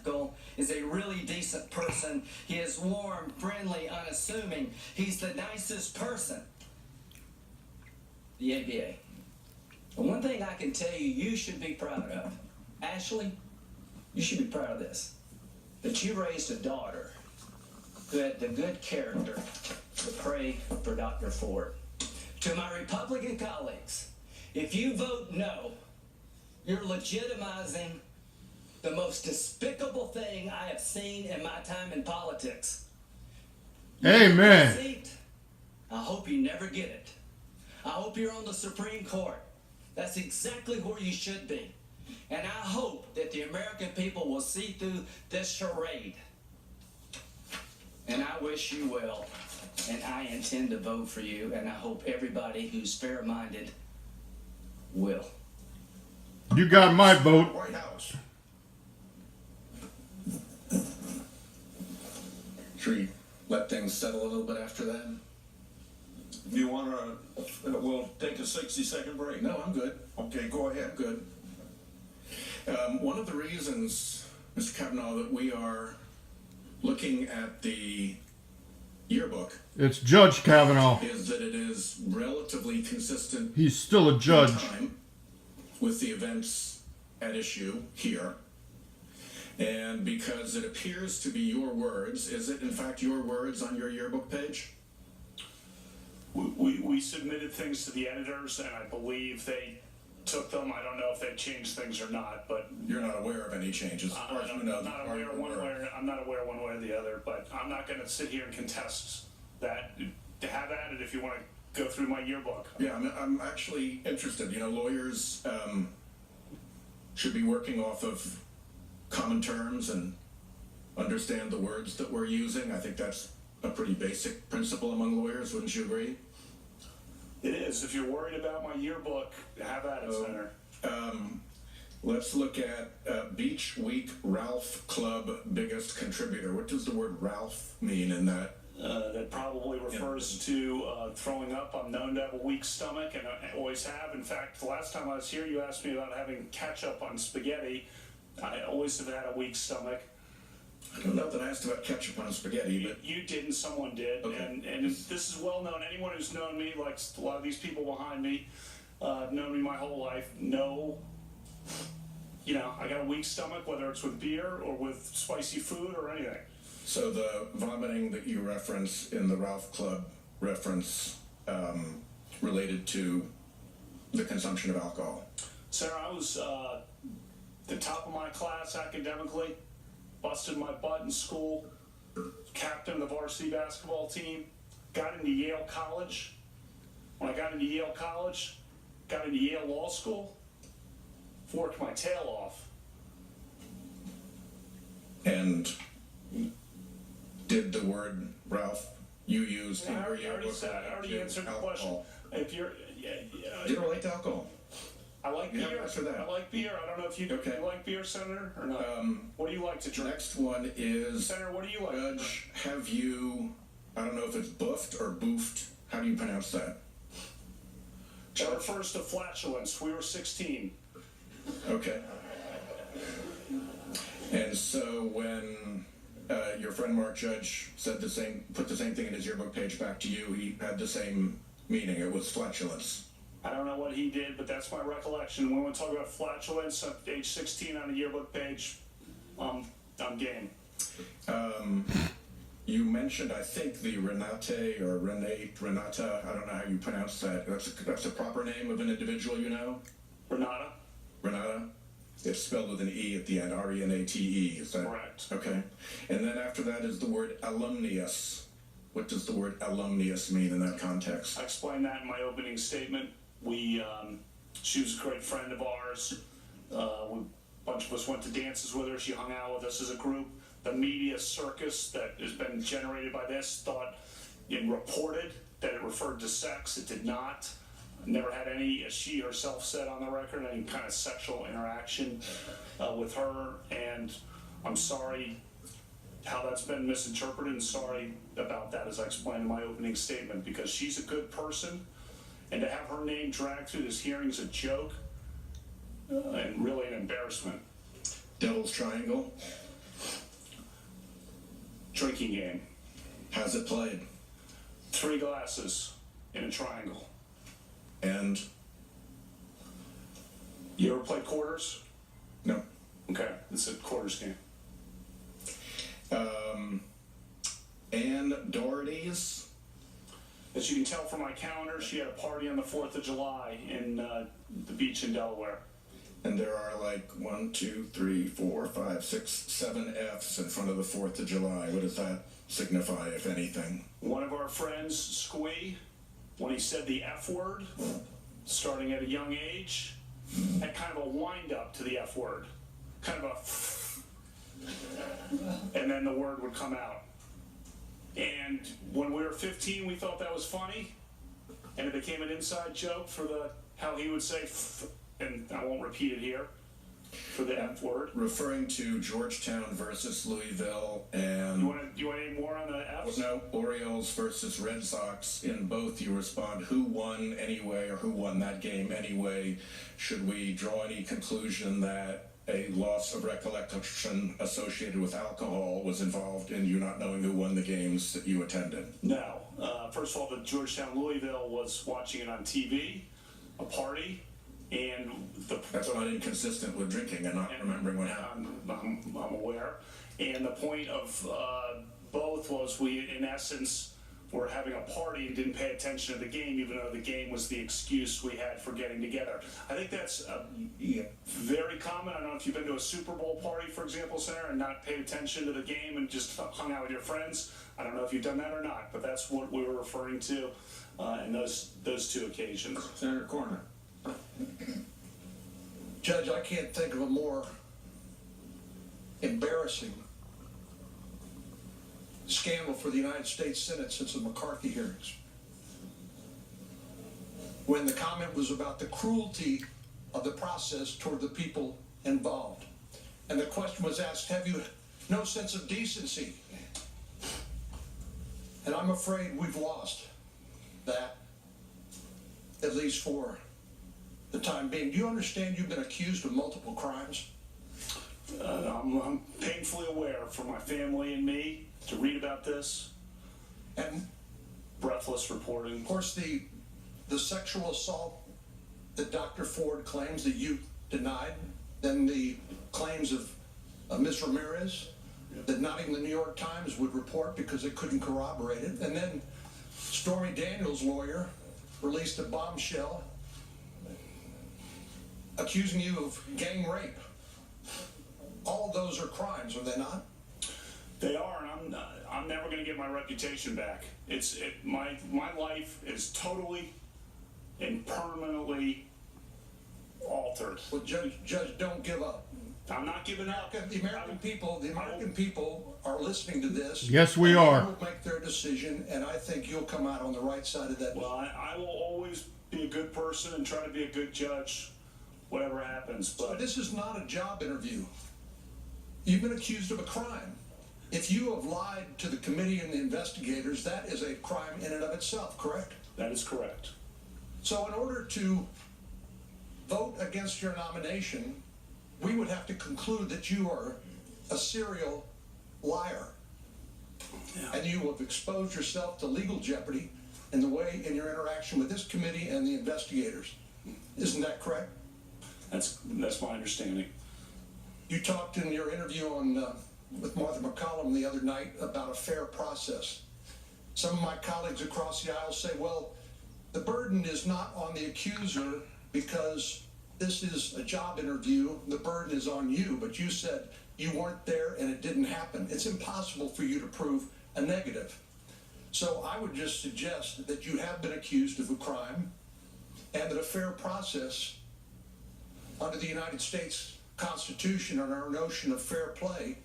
McCaskill is a really decent person. He is warm, friendly, unassuming. He's the nicest person. The ABA. And one thing I can tell you, you should be proud of. Ashley, you should be proud of this. That you raised a daughter who had the good character to pray for Dr. Ford. To my Republican colleagues, if you vote no, you're legitimizing the most despicable thing I have seen in my time in politics. Amen. I hope you never get it. I hope you're on the Supreme Court. That's exactly where you should be. And I hope that the American people will see through this charade. And I wish you well. And I intend to vote for you. And I hope everybody who's fair-minded will. You got my vote. White House. Should we let things settle a little bit after that? If you want to, we'll take a 60-second break. No, I'm good. Okay, go ahead. Good. One of the reasons, Mr. Kavanaugh, that we are looking at the yearbook It's Judge Kavanaugh. is that it is relatively consistent He's still a judge. in time with the events at issue here. And because it appears to be your words, is it in fact your words on your yearbook page? We submitted things to the editors, and I believe they took them. I don't know if they changed things or not, but You're not aware of any changes, as far as you know. I'm not aware one way or the other. But I'm not going to sit here and contest that. Have at it if you want to go through my yearbook. Yeah, I'm actually interested. You know, lawyers should be working off of common terms and understand the words that we're using. I think that's a pretty basic principle among lawyers. Wouldn't you agree? It is. If you're worried about my yearbook, have at it, Senator. Let's look at Beach Week Ralph Club biggest contributor. What does the word Ralph mean in that? That probably refers to throwing up. I'm known to have a weak stomach, and I always have. In fact, the last time I was here, you asked me about having ketchup on spaghetti. I always have had a weak stomach. I don't know that I asked about ketchup on spaghetti, but You didn't, someone did. Okay. And this is well known. Anyone who's known me, like a lot of these people behind me, known me my whole life, know, I got a weak stomach, whether it's with beer or with spicy food or anything. so the vomiting that you reference in the Ralph Club reference related to the consumption of alcohol. Sarah, I was the top of my class academically, busted my butt in school, captain of the varsity basketball team, got into Yale College. When I got into Yale College, got into Yale Law School, worked my tail off. And did the word Ralph you used in I your already yearbook said, I already answered the question. alcohol? If you're, You don't like alcohol? I like You beer. haven't answered that. I like beer. I don't know if you Okay. like beer, Senator, or not. What do you like to drink? Next one is, Senator, what do you like to drink? Judge, have you, I don't know if it's buffed or boofed, how do you pronounce that? That refers to flatulence. We were 16. Okay. And so when your friend Mark Judge said put the same thing in his yearbook page back to you, he had the same meaning. It was flatulence. I don't know what he did, but that's my recollection. When we talk about flatulence at age 16 on the yearbook page, I'm game. You mentioned, I think, the Renata, I don't know how you pronounce that. That's a proper name of an individual, you know? Renata? Renata? It's spelled with an E at the end, R-E-N-A-T-E, is that? Correct. Okay. And then after that is the word alumnius. What does the word alumnius mean in that context? I explained that in my opening statement. She was a great friend of ours. A bunch of us went to dances with her. She hung out with us as a group. The media circus that has been generated by this thought it reported that it referred to sex. It did not. Never had any, as she herself said on the record, any kind of sexual interaction with her. And I'm sorry how that's been misinterpreted, and sorry about that, as I explained in my opening statement, because she's a good person. And to have her name dragged through this hearing is a joke and really an embarrassment. Devil's Triangle? drinking game. How's it played? 3 glasses in a triangle. And You ever played quarters? no. Okay, it's a quarters game. And Doherty's. As you can tell from my calendar, she had a party on the 4th of July in the beach in Delaware. And there are like 1, 2, 3, 4, 5, 6, 7 F's in front of the 4th of July. What does that signify, if anything? One of our friends, Squee, when he said the F word, starting at a young age, had kind of a wind up to the F word. Kind of a, and then the word would come out. And when we were 15, we thought that was funny, and it became an inside joke for how he would say, and I won't repeat it here, for the F word. Referring to Georgetown versus Louisville and You want any more on the F's? no, Orioles versus Red Sox. In both, you respond, who won anyway, or who won that game anyway? Should we draw any conclusion that a loss of recollection associated with alcohol was involved in you not knowing who won the games that you attended? No. First of all, the Georgetown Louisville was watching it on TV, a party, and That's not inconsistent with drinking and not remembering what happened. I'm aware. And the point of both was we, in essence, were having a party and didn't pay attention to the game, even though the game was the excuse we had for getting together. I think that's very common. I don't know if you've been to a Super Bowl party, for example, Senator, and not paid attention to the game and just hung out with your friends. I don't know if you've done that or not, but that's what we were referring to in those 2 occasions. Senator Corner. Judge, I can't think of a more embarrassing scandal for the United States Senate since the McCarthy hearings. When the comment was about the cruelty of the process toward the people involved. And the question was asked, have you no sense of decency? And I'm afraid we've lost that, at least for the time being. Do you understand you've been accused of multiple crimes? I'm painfully aware for my family and me to read about this. And Breathless reporting. of course, the sexual assault that Dr. Ford claims that you denied, then the claims of Ms. Ramirez that not even the New York Times would report because it couldn't corroborate it, and then Stormy Daniels' lawyer released a bombshell accusing you of gang rape. All of those are crimes, are they not? They are, and I'm never going to get my reputation back. My life is totally and permanently altered. Well, Judge, don't give up. I'm not giving up. The American people are listening to this. Yes, we and are. They will make their decision, and I think you'll come out on the right side of that. Well, I will always be a good person and try to be a good judge, whatever happens. But This is not a job interview. You've been accused of a crime. If you have lied to the committee and the investigators, that is a crime in and of itself, correct? that is correct. So in order to vote against your nomination, we would have to conclude that you are a serial liar. Yeah. And you have exposed yourself to legal jeopardy in your interaction with this committee and the investigators. Isn't that correct? That's my understanding. You talked in your interview with Martha McCollum the other night about a fair process. Some of my colleagues across the aisle say, well, the burden is not on the accuser because this is a job interview, the burden is on you, but you said you weren't there and it didn't happen. It's impossible for you to prove a negative. So I would just suggest that you have been accused of a crime and that a fair process under the United States Constitution and our notion of fair play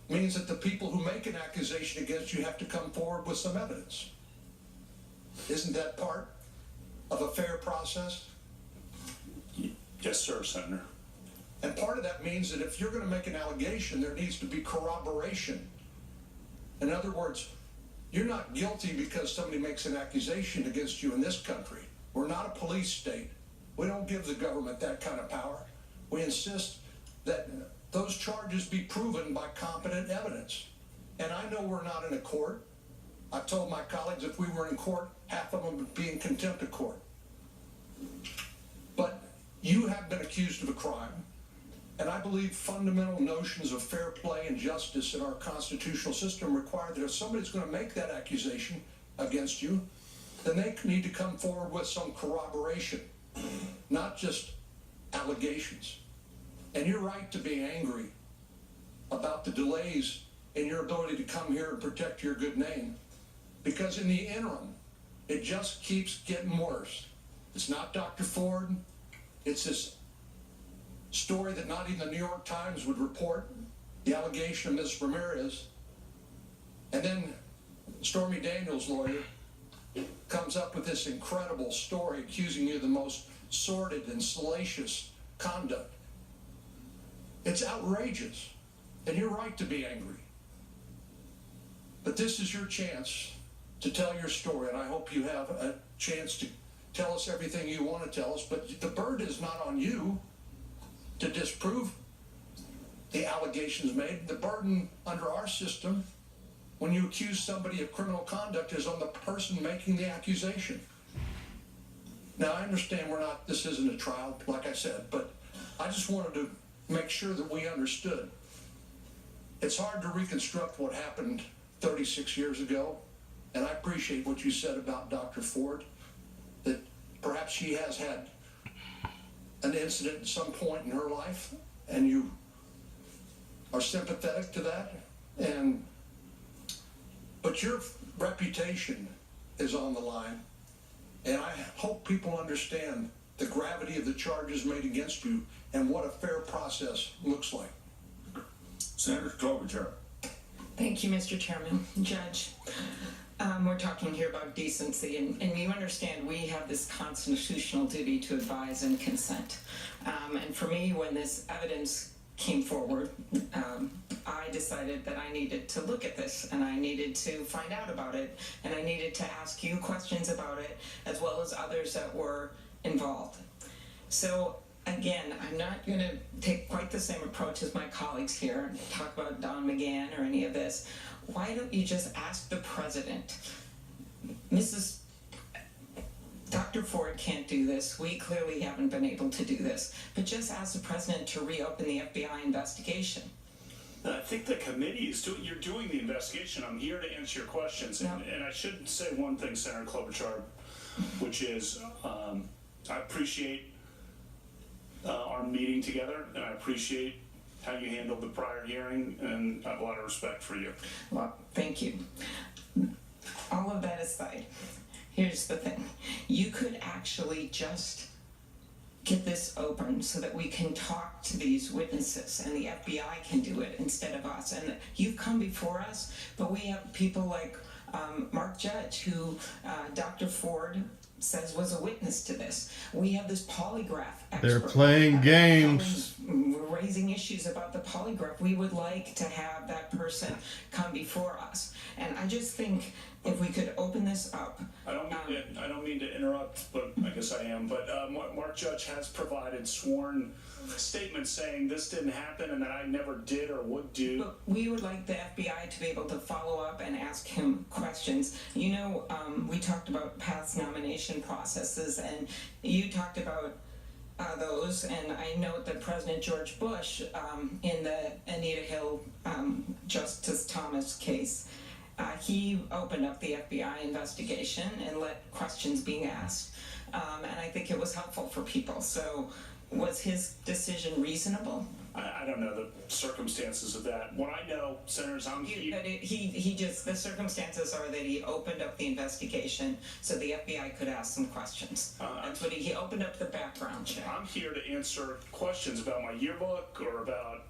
means that the people who make an accusation against you have to come forward with some evidence. Isn't that part of a fair process? Yes, sir, Senator. And part of that means that if you're going to make an allegation, there needs to be corroboration. In other words, you're not guilty because somebody makes an accusation against you in this country. We're not a police state. We don't give the government that kind of power. We insist that those charges be proven by competent evidence. And I know we're not in a court. I've told my colleagues if we were in court, half of them would be in contempt of court. But you have been accused of a crime. And I believe fundamental notions of fair play and justice in our constitutional system require that if somebody's going to make that accusation against you, then they need to come forward with some corroboration, not just allegations. And you're right to be angry about the delays in your ability to come here and protect your good name, because in the interim, it just keeps getting worse. It's not Dr. Ford. It's this story that not even the New York Times would report, the allegation of Ms. Ramirez. And then Stormy Daniels' lawyer comes up with this incredible story accusing you of the most sordid and salacious conduct. It's outrageous, and you're right to be angry. But this is your chance to tell your story, and I hope you have a chance to tell us everything you want to tell us, but the burden is not on you to disprove the allegations made. The burden under our system, when you accuse somebody of criminal conduct, is on the person making the accusation. Now, I understand this isn't a trial, like I said, but I just wanted to make sure that we understood. It's hard to reconstruct what happened 36 years ago, and I appreciate what you said about Dr. Ford, that perhaps she has had an incident at some point in her life, and you are sympathetic to that, but your reputation is on the line, and I hope people understand the gravity of the charges made against you and what a fair process looks like. Senator Klobuchar. Thank you, Mr. Chairman. Judge, we're talking here about decency, and you understand we have this constitutional duty to advise and consent. And for me, when this evidence came forward, I decided that I needed to look at this, and I needed to find out about it, and I needed to ask you questions about it, as well as others that were involved. So again, I'm not going to take quite the same approach as my colleagues here and talk about Don McGahn or any of this. Why don't you just ask the president? Dr. Ford can't do this. We clearly haven't been able to do this. But just ask the president to reopen the FBI investigation. I think the committee is you're doing the investigation. I'm here to answer your questions. No. And I should say one thing, Senator Klobuchar, which is I appreciate our meeting together, and I appreciate how you handled the prior hearing, and I have a lot of respect for you. Well, thank you. All of that aside, here's the thing. You could actually just get this open so that we can talk to these witnesses and the FBI can do it instead of us. And you've come before us, but we have people like Mark Judge, who Dr. Ford says was a witness to this. We have this polygraph expert. They're playing games. We're raising issues about the polygraph. We would like to have that person come before us. And I just think if we could open this up. I don't mean to interrupt, but I guess I am. But Mark Judge has provided sworn statements saying this didn't happen and that I never did or would do. But we would like the FBI to be able to follow up and ask him questions. You know, we talked about past nomination processes, and you talked about those, and I note that President George Bush, in the Anita Hill Justice Thomas case, he opened up the FBI investigation and let questions being asked, and I think it was helpful for people. So was his decision reasonable? I don't know the circumstances of that. What I know, Senators, The circumstances are that he opened up the investigation so the FBI could ask some questions. That's what he opened up the background check. I'm here to answer questions about my yearbook or about,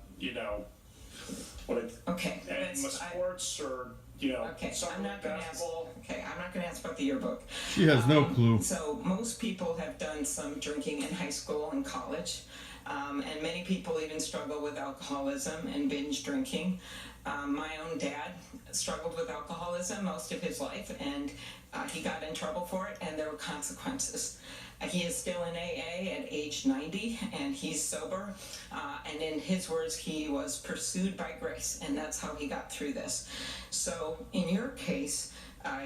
Okay. my sports or, Okay, summer I'm not going to ask. basketball. Okay, I'm not going to ask about the yearbook. She has no clue. So most people have done some drinking in high school and college, and many people even struggle with alcoholism and binge drinking. My own dad struggled with alcoholism most of his life, and he got in trouble for it, and there were consequences. He is still in AA at age 90, and he's sober. And in his words, he was pursued by grace, and that's how he got through this. So in your case,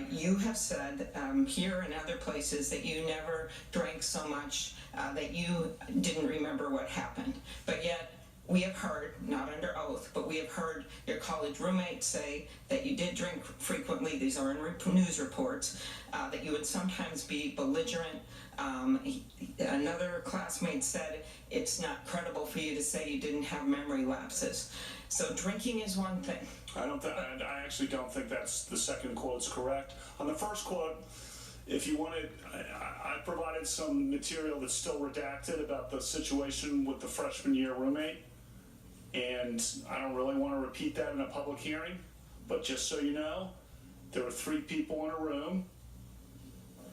you have said here and other places that you never drank so much that you didn't remember what happened. But yet, we have heard, not under oath, but we have heard your college roommates say that you did drink frequently. These are in news reports, that you would sometimes be belligerent. Another classmate said it's not credible for you to say you didn't have memory lapses. So drinking is one thing. I actually don't think that's the second quote's correct. On the first quote, if you wanted, I provided some material that's still redacted about the situation with the freshman year roommate. And I don't really want to repeat that in a public hearing, but just so you know, there were 3 people in a room,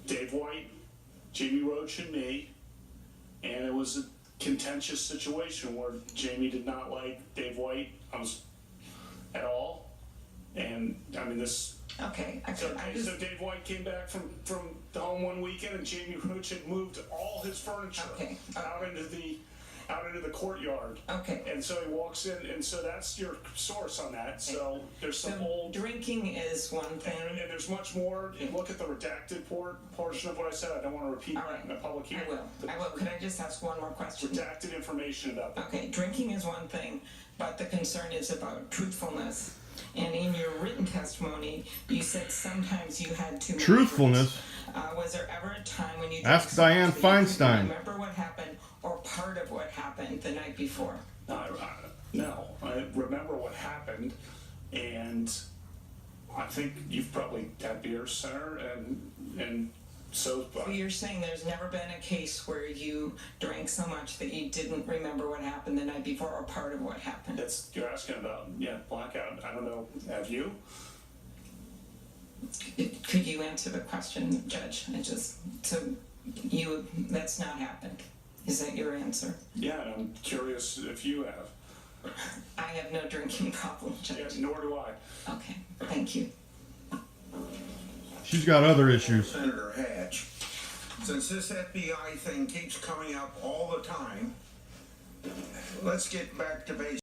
Dave White, Jamie Roach, and me, and it was a contentious situation where Jamie did not like Dave White at all. And I mean this. Okay. So Dave White came back from the home one weekend, and Jamie Roach had moved all his furniture out into the courtyard. Okay. And so he walks in, and so that's your source on that. So there's some So old. drinking is one thing. And there's much more. You look at the redacted portion of what I said. I don't want to repeat All that right. in a public hearing. I will. Could I just ask one more question? Redacted information about that. Okay, drinking is one thing, but the concern is about truthfulness. And in your written testimony, you said sometimes you had too many Truthfulness? drinks. Was there ever a time when you Ask drank so Dianne much that you couldn't Feinstein. remember what happened or part of what happened the night before? No, I remember what happened, and I think you've probably had beers, Senator, and so. So you're saying there's never been a case where you drank so much that you didn't remember what happened the night before or part of what happened? That's you're asking about, blackout. I don't know. Have you? Could you answer the question, Judge? That's not happened. Is that your answer? Yeah, and I'm curious if you have. I have no drinking problem, Judge. Yeah, nor do I. Okay, thank you. She's got other issues. Senator Hatch, since this FBI thing keeps coming up all the time, let's get back to basics.